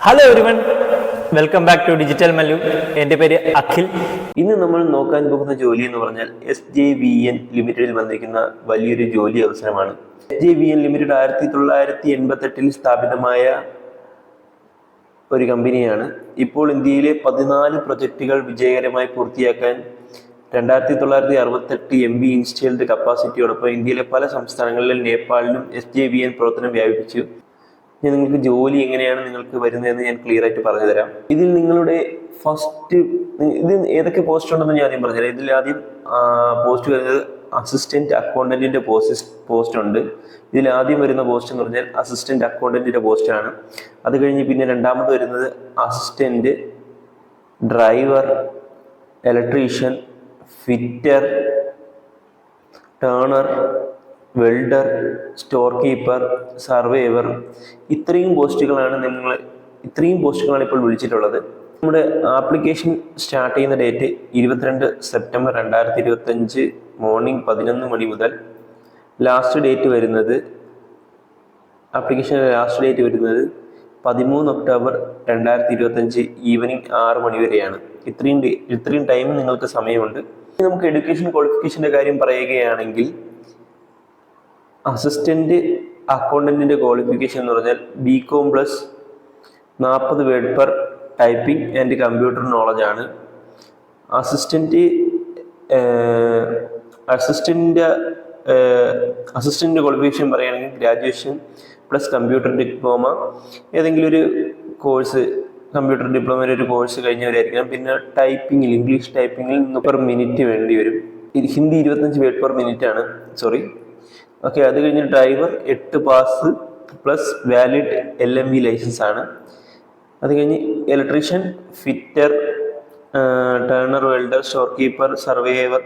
Hello everyone, welcome back to digital Mallu. എൻ്റെ പേര് അഖിൽ. ഇന്ന് നമ്മൾ നോക്കാൻ പോകുന്ന ജോലി എന്ന് പറഞ്ഞാൽ SJVN ലിമിറ്റഡിൽ വന്നിരിക്കുന്ന വലിയൊരു ജോലി അവസരമാണ്. SJVN ലിമിറ്റഡ് 1988 സ്ഥാപിതമായ ഒരു കമ്പനിയാണ്. ഇപ്പോൾ ഇന്ത്യയിലെ 14 പ്രൊജക്റ്റുകൾ വിജയകരമായി പൂർത്തിയാക്കാൻ 2968 MB ഇൻസ്റ്റേൾഡ് കപ്പാസിറ്റിയോടൊപ്പം ഇന്ത്യയിലെ പല സംസ്ഥാനങ്ങളിലും നേപ്പാളിലും SJVN പ്രവർത്തനം വ്യാപിപ്പിച്ചു. ഞാൻ നിങ്ങൾക്ക് ജോലി എങ്ങനെയാണ് നിങ്ങൾക്ക് വരുന്നതെന്ന് ഞാൻ ക്ലിയർ ആയിട്ട് പറഞ്ഞു തരാം. ഇതിൽ നിങ്ങളുടെ ഇത് ഏതൊക്കെ പോസ്റ്റ് ഉണ്ടെന്ന് ഞാൻ ആദ്യം പറഞ്ഞുതരാം. ഇതിൽ ആദ്യം പോസ്റ്റ് വരുന്നത് അസിസ്റ്റന്റ് അക്കൗണ്ടന്റിന്റെ പോസ്റ്റ് ഉണ്ട്. ഇതിൽ ആദ്യം വരുന്ന പോസ്റ്റ് എന്ന് പറഞ്ഞാൽ അസിസ്റ്റന്റ് അക്കൗണ്ടന്റിന്റെ പോസ്റ്റ് ആണ്. അത് കഴിഞ്ഞ് പിന്നെ രണ്ടാമത് വരുന്നത് assistant, driver, electrician, fitter, turner, welder, storekeeper, surveyor. ഇത്രയും പോസ്റ്റുകളാണ് ഇപ്പോൾ വിളിച്ചിട്ടുള്ളത്. നമ്മുടെ ആപ്ലിക്കേഷൻ സ്റ്റാർട്ട് ചെയ്യുന്ന ഡേറ്റ് 22 സെപ്റ്റംബർ 2025 മോർണിംഗ് 11 മണി മുതൽ ആപ്ലിക്കേഷൻ്റെ ലാസ്റ്റ് ഡേറ്റ് വരുന്നത് 13 ഒക്ടോബർ 2025 ഈവനിങ് 6 മണി വരെയാണ്. ഇത്രയും ടൈം നിങ്ങൾക്ക് സമയമുണ്ട്. നമുക്ക് എഡ്യൂക്കേഷൻ ക്വാളിഫിക്കേഷൻ്റെ കാര്യം പറയുകയാണെങ്കിൽ അസിസ്റ്റന്റ് അക്കൗണ്ടന്റിന്റെ ക്വാളിഫിക്കേഷൻ എന്ന് പറഞ്ഞാൽ BCom plus 40 word per typing and computer knowledge ആണ്. അസിസ്റ്റന്റ് ക്വാളിഫിക്കേഷൻ പറയുകയാണെങ്കിൽ ഗ്രാജുവേഷൻ പ്ലസ് കമ്പ്യൂട്ടർ ഡിപ്ലോമ, ഏതെങ്കിലും ഒരു കോഴ്സ്, കമ്പ്യൂട്ടർ ഡിപ്ലോമയുടെ ഒരു കോഴ്സ് കഴിഞ്ഞവരായിരിക്കണം. പിന്നെ ടൈപ്പിങ്ങിൽ, ഇംഗ്ലീഷ് ടൈപ്പിങ്ങിൽ പെർ മിനിറ്റ് വേണ്ടി വരും. ഹിന്ദി 25 വേർഡ് പെർ മിനിറ്റ് ആണ്. ഓക്കെ. അത് കഴിഞ്ഞ് driver 8 pass plus valid LMV licence ആണ്. അത് കഴിഞ്ഞ് electrician, fitter, turner, welder, storekeeper, surveyor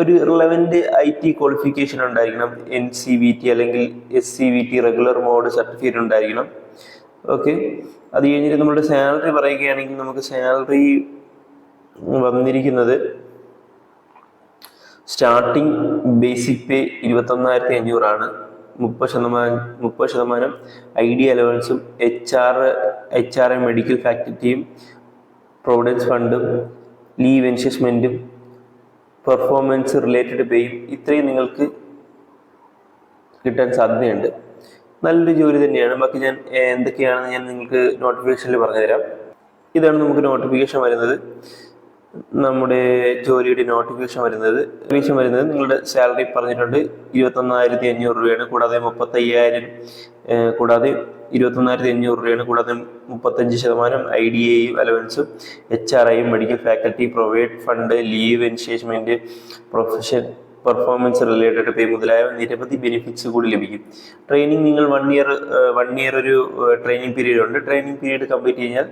ഒരു റിലവൻറ്റ് IT ക്വാളിഫിക്കേഷൻ ഉണ്ടായിരിക്കണം. NCVT അല്ലെങ്കിൽ SCVT റെഗുലർ മോഡ് സർട്ടിഫിക്കറ്റ് ഉണ്ടായിരിക്കണം. ഓക്കെ. അത് കഴിഞ്ഞിട്ട് നമ്മുടെ സാലറി പറയുകയാണെങ്കിൽ നമുക്ക് സാലറി വന്നിരിക്കുന്നത് സ്റ്റാർട്ടിംഗ് ബേസിക് പേ 21,500 ആണ്. 30% ID അലവൻസും HR മെഡിക്കൽ ഫാക്കൽറ്റിയും പ്രൊവിഡൻസ് ഫണ്ടും ലീവ് എൻഷേഴ്സ്മെൻറ്റും പെർഫോമൻസ് റിലേറ്റഡ് പേയും ഇത്രയും നിങ്ങൾക്ക് കിട്ടാൻ സാധ്യതയുണ്ട്. നല്ലൊരു ജോലി തന്നെയാണ്. ബാക്കി ഞാൻ എന്തൊക്കെയാണെന്ന് ഞാൻ നിങ്ങൾക്ക് നോട്ടിഫിക്കേഷനിൽ പറഞ്ഞുതരാം. ഇതാണ് നമുക്ക് നോട്ടിഫിക്കേഷൻ വരുന്നത്. നമ്മുടെ ജോലിയുടെ നോട്ടിഫിക്കേഷൻ വരുന്നത് നിങ്ങളുടെ സാലറി പറഞ്ഞിട്ടുണ്ട് 21,500 രൂപയാണ്. കൂടാതെ 35,000 കൂടാതെ 21,500 രൂപയാണ്. കൂടാതെ 35% IDA അലവൻസും HRIയും medical facility provident fund, leave encashment, performance related pay മുതലായ നിരവധി ബെനിഫിറ്റ്സ് കൂടി ലഭിക്കും. ട്രെയിനിങ് നിങ്ങൾ 1 ഇയർ ഒരു ട്രെയിനിങ് പീരീഡ് ഉണ്ട്. ട്രെയിനിങ് പീരീഡ് കംപ്ലീറ്റ് കഴിഞ്ഞാൽ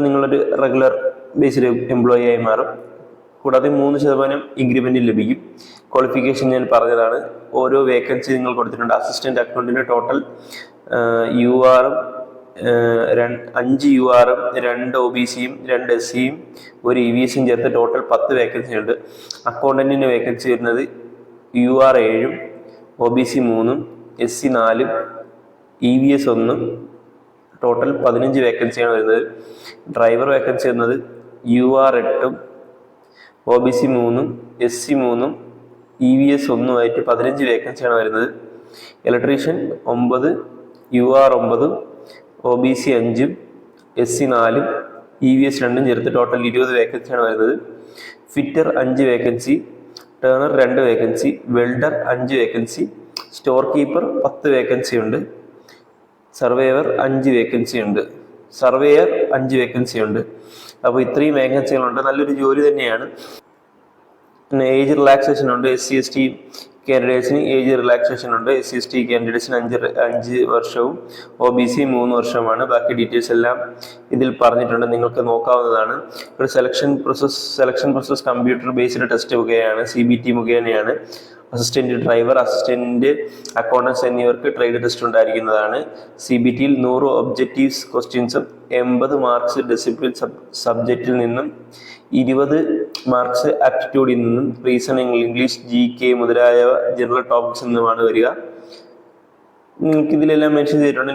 നിങ്ങളൊരു റെഗുലർ ബേസിൽ എംപ്ലോയി ആയി മാറും. കൂടാതെ 3% ഇൻക്രിമെൻറ്റ് ലഭിക്കും. ക്വാളിഫിക്കേഷൻ ഞാൻ പറഞ്ഞതാണ്. ഓരോ വേക്കൻസി നിങ്ങൾ കൊടുത്തിട്ടുണ്ട്. അസിസ്റ്റന്റ് അക്കൗണ്ടിന് ടോട്ടൽ URും 5 URും 2 OBCയും 2 SCയും 1 EVSയും ചേർത്ത് ടോട്ടൽ 10 വേക്കൻസി ഉണ്ട്. അക്കൗണ്ടന്റിന് വേക്കൻസി വരുന്നത് UR 7ഉം OBC 3ഉം SC 4ഉം EVS 1ഉം ടോട്ടൽ 15 വേക്കൻസിയാണ് വരുന്നത്. ഡ്രൈവർ വേക്കൻസി വരുന്നത് UR 8ഉം OBC 3ഉം SC 3ഉം EVS 1ഉമായിട്ട് 15 വേക്കൻസിയാണ് വരുന്നത്. ഇലക്ട്രീഷ്യൻ 9, UR 9ഉം OBC 5ഉം SC 4ഉം EVS 2ഉം ചേർത്ത് ടോട്ടൽ 20 വേക്കൻസിയാണ് വരുന്നത്. Fitter 5 vacancy, turner 2 vacancy, welder 5 vacancy, storekeeper 10 vacancy ഉണ്ട്. സർവേയർ 5 വേക്കൻസി ഉണ്ട്. അപ്പോൾ ഇത്രയും വേക്കൻസികളുണ്ട്. നല്ലൊരു ജോലി തന്നെയാണ്. പിന്നെ ഏജ് റിലാക്സേഷൻ ഉണ്ട്. SC/ST കാൻഡിഡേറ്റ്സിന് ഏജ് റിലാക്സേഷൻ ഉണ്ട്. SC/ST കാൻഡിഡേറ്റ്സിന് 5 വർഷവും OBC 3 വർഷവുമാണ്. ബാക്കി ഡീറ്റെയിൽസ് എല്ലാം ഇതിൽ പറഞ്ഞിട്ടുണ്ട്, നിങ്ങൾക്ക് നോക്കാവുന്നതാണ്. ഒരു selection process computer based test മുഖേനയാണ്, CBT മുഖേനയാണ്. അസിസ്റ്റന്റ് ഡ്രൈവർ, അസിസ്റ്റന്റ് അക്കൗണ്ടൻസ് എന്നിവർക്ക് ട്രേഡ് ടെസ്റ്റ് ഉണ്ടായിരിക്കുന്നതാണ്. CBTയിൽ 100 ഒബ്ജക്റ്റീവ്സ് ക്വസ്റ്റ്യൻസും 80 മാർക്സ് ഡിസിപ്ലിൻ സബ്ജക്റ്റിൽ നിന്നും 20 മാർക്സ് ആപ്റ്റിറ്റ്യൂഡിൽ നിന്നും റീസണിംഗ്, ഇംഗ്ലീഷ്, GK മുതലായ ജനറൽ ടോപ്പിക്സിൽ നിന്നുമാണ് വരിക. നിങ്ങൾക്ക് ഇതിലെല്ലാം മെൻഷൻ ചെയ്തിട്ടുണ്ട്.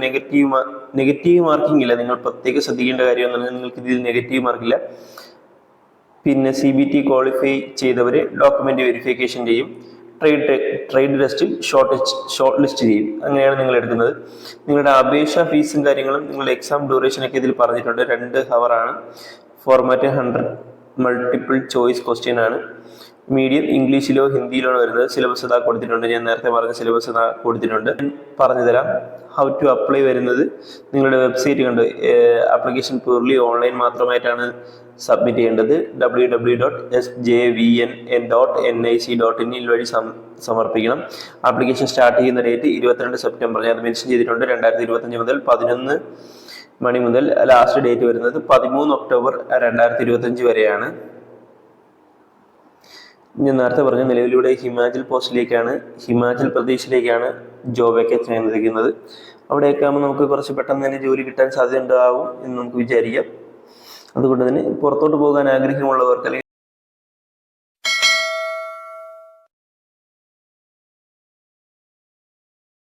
നെഗറ്റീവ് മാർക്കിംഗ് ഇല്ല. നിങ്ങൾ പ്രത്യേകം ശ്രദ്ധിക്കേണ്ട കാര്യം എന്ന് പറഞ്ഞാൽ നിങ്ങൾക്ക് ഇതിൽ നെഗറ്റീവ് മാർക്കില്ല. പിന്നെ CBT ക്വാളിഫൈ ചെയ്തവർ ഡോക്യുമെന്റ് വെരിഫിക്കേഷൻ ചെയ്യും, ട്രേഡ് ടെസ്റ്റിൽ ഷോർട്ട് ലിസ്റ്റ് ചെയ്യും. അങ്ങനെയാണ് നിങ്ങൾ എടുക്കുന്നത്. നിങ്ങളുടെ അപേക്ഷ ഫീസും കാര്യങ്ങളും നിങ്ങളുടെ എക്സാം ഡ്യൂറേഷനൊക്കെ ഇതിൽ പറഞ്ഞിട്ടുണ്ട്. 2 hour ആണ്. ഫോർമാറ്റ് 100 മൾട്ടിപ്പിൾ ചോയ്സ് ക്വസ്റ്റ്യൻ ആണ്. മീഡിയം ഇംഗ്ലീഷിലോ ഹിന്ദിയിലോ വരുന്നത്. സിലബസ് ഇതാ കൊടുത്തിട്ടുണ്ട്. ഞാൻ നേരത്തെ പറഞ്ഞ സിലബസ് ഇതാ കൊടുത്തിട്ടുണ്ട്. പറഞ്ഞു തരാം. ഹൗ ടു അപ്ലൈ വരുന്നത് നിങ്ങളുടെ വെബ്സൈറ്റ് കണ്ട് ആപ്ലിക്കേഷൻ പ്യൂർലി ഓൺലൈൻ മാത്രമായിട്ടാണ് സബ്മിറ്റ് ചെയ്യേണ്ടത്. www.sjvn.nic.in വഴി സമർപ്പിക്കണം. ആപ്ലിക്കേഷൻ സ്റ്റാർട്ട് ചെയ്യുന്ന ഡേറ്റ് 22 സെപ്റ്റംബർ. ഞാൻ മെൻഷൻ ചെയ്തിട്ടുണ്ട്. 2025 മുതൽ 11 മണി മുതൽ ലാസ്റ്റ് ഡേറ്റ് വരുന്നത് 13 ഒക്ടോബർ 2025 വരെയാണ്. ഞാൻ നേരത്തെ പറഞ്ഞ നിലവിലൂടെ ഹിമാചൽ പ്രദേശിലേക്കാണ് ജോബ് വേക്കൻസി വന്നിരിക്കുന്നത്. അവിടെയൊക്കെ ആകുമ്പോൾ നമുക്ക് കുറച്ച് പെട്ടെന്ന് തന്നെ ജോലി കിട്ടാൻ സാധ്യത ഉണ്ടാവും എന്ന് നമുക്ക് വിചാരിക്കാം. അതുകൊണ്ട് തന്നെ പുറത്തോട്ട് പോകാൻ ആഗ്രഹമുള്ളവർക്ക് അല്ലെങ്കിൽ